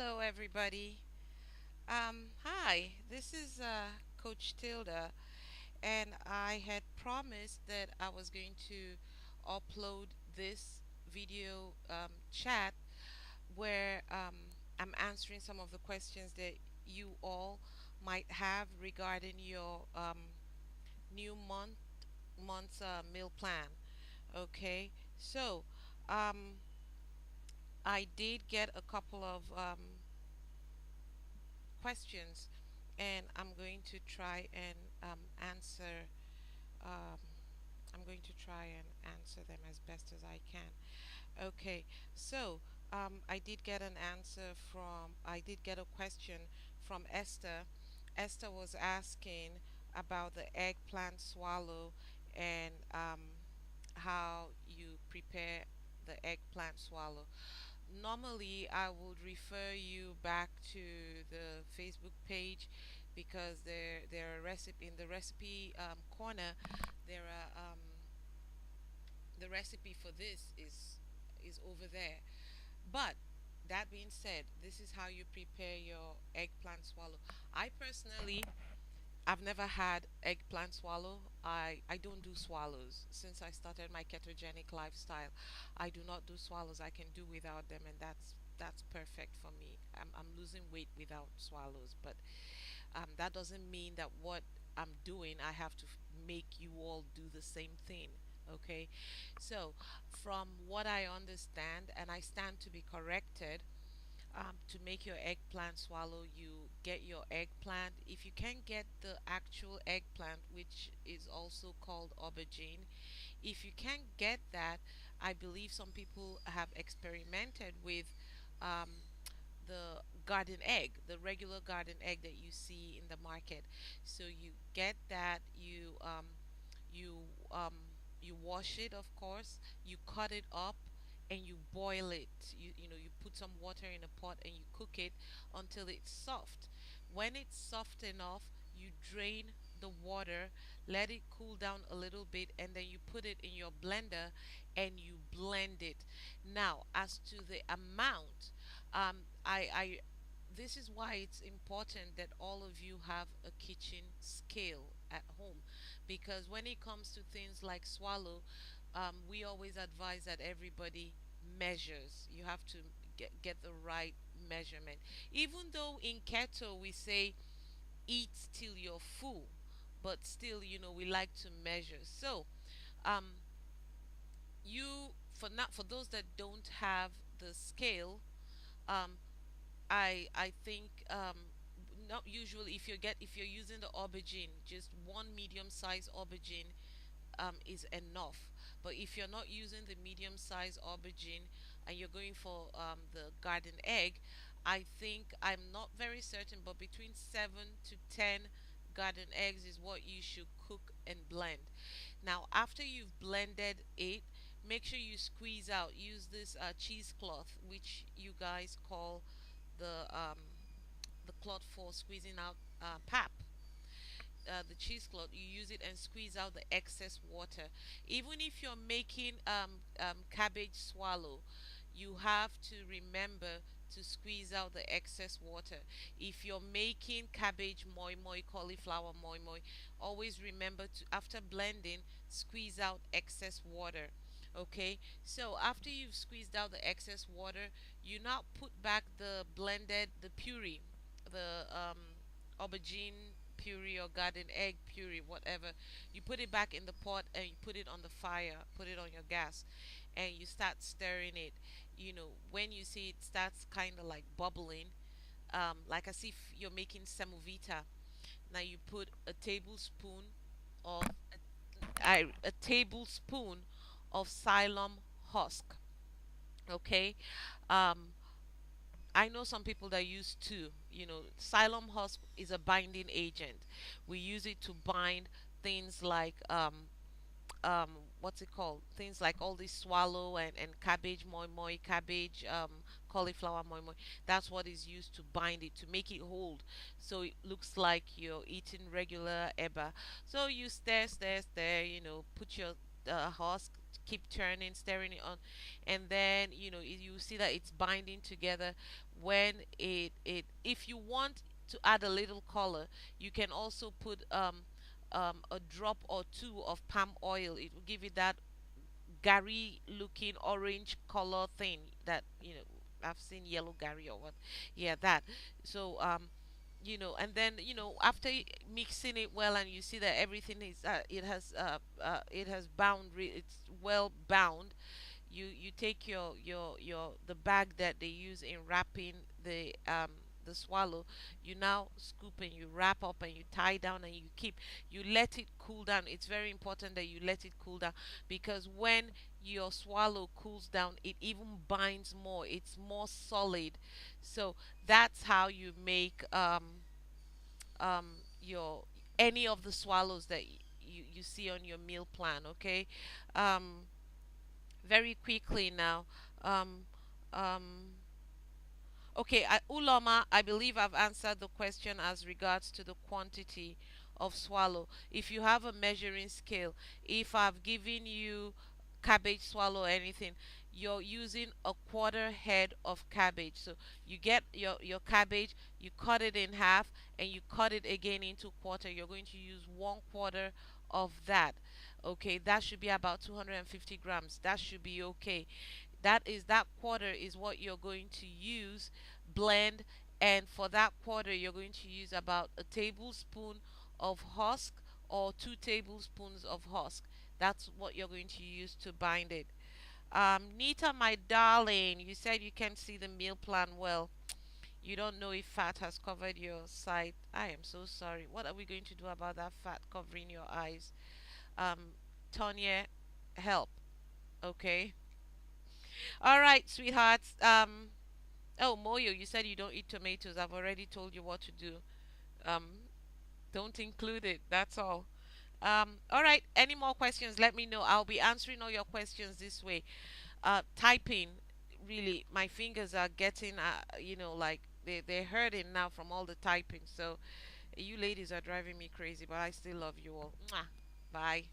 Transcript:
Hello, everybody. Hi, this is Coach Tilda, and I had promised that I was going to upload this video chat where I'm answering some of the questions that you all might have regarding your new month's meal plan. Okay, so um, I did get a couple of questions, and I'm going to try and answer. Um, I'm going to try and answer them as best as I can. Okay, so I did get an answer from. I did get a question from Esther. Esther was asking about the eggplant swallow and how you prepare the eggplant swallow. Normally, I would refer you back to the Facebook page because there are recipe in the recipe corner. There are the recipe for this is over there. But that being said, this is how you prepare your eggplant swallow. I personally, I've never had eggplant swallow. I don't do swallows since I started my ketogenic lifestyle. I do not do swallows. I can do without them, and that's perfect for me. I'm losing weight without swallows, but that doesn't mean that what I'm doing, I have to make you all do the same thing. Okay, so from what I understand, and I stand to be corrected, to make your eggplant swallow, you get your eggplant. If you can get the actual eggplant, which is also called aubergine, if you can get that, I believe some people have experimented with um, the garden egg, the regular garden egg that you see in the market. So you get that, you um, you wash it, of course, you cut it up, and you boil it. You put some water in a pot and you cook it until it's soft. When it's soft enough, you drain the water, let it cool down a little bit, and then you put it in your blender and you blend it. Now, as to the amount, I this is why it's important that all of you have a kitchen scale at home, because when it comes to things like swallow, we always advise that everybody measures. You have to get the right measurement. Even though in keto we say eat till you're full, but still, we like to measure. So, um, for those that don't have the scale, um, I think not usually, if you're using the aubergine, just one medium size aubergine is enough. But if you're not using the medium size aubergine and you're going for the garden egg, I think, I'm not very certain, but between 7 to 10 garden eggs is what you should cook and blend. Now, after you've blended it, make sure you squeeze out. Use this cheesecloth, which you guys call the cloth for squeezing out pap. The cheesecloth, you use it and squeeze out the excess water. Even if you're making cabbage swallow, you have to remember to squeeze out the excess water. If you're making cabbage moi moi, cauliflower moi moi, always remember to, after blending, squeeze out excess water. Okay, so after you've squeezed out the excess water, you now put back the puree, the aubergine puree or garden egg puree, whatever. You put it back in the pot and you put it on the fire, put it on your gas, and you start stirring it. When you see it starts kind of like bubbling, like as if you're making semovita. Now you put of a tablespoon of xylem husk. Okay, um, I know some people that use two. Xylem husk is a binding agent. We use it to bind things like um what's it called? Things like all this swallow and cabbage moi moi, cabbage cauliflower moi moi. That's what is used to bind it, to make it hold, so it looks like you're eating regular eba. So you stir, stir, stir. Put your husk, keep turning, stirring it on, and then you see that it's binding together. When it if you want to add a little color, you can also put a drop or two of palm oil. It will give you that gary looking orange color thing that I've seen yellow gary or what. Yeah, that. So and then after mixing it well, and you see that everything is it has it's well bound. You take your the bag that they use in wrapping the swallow. You now scoop and you wrap up and you tie down and you let it cool down. It's very important that you let it cool down, because when your swallow cools down, it even binds more. It's more solid. So that's how you make um your any of the swallows that you see on your meal plan. Okay. um very quickly now. Um, um, okay, Ulama, I believe I've answered the question as regards to the quantity of swallow. If you have a measuring scale, if I've given you cabbage swallow or anything, you're using a quarter head of cabbage. So you get your cabbage, you cut it in half, and you cut it again into quarter. You're going to use 1/4 of that. Okay, that should be about 250 grams. That should be okay. That quarter is what you're going to use, blend, and for that quarter you're going to use about a tablespoon of husk or 2 tablespoons of husk. That's what you're going to use to bind it. Nita, my darling, you said you can't see the meal plan well. You don't know if fat has covered your sight. I am so sorry. What are we going to do about that fat covering your eyes? Tonya, help. Okay. All right, sweethearts. Oh, Moyo, you said you don't eat tomatoes. I've already told you what to do. Um, don't include it. That's all. All right. Any more questions? Let me know. I'll be answering all your questions this way. Typing, really, my fingers are getting, like they're hurting now from all the typing. So you ladies are driving me crazy, but I still love you all. Mwah. Bye.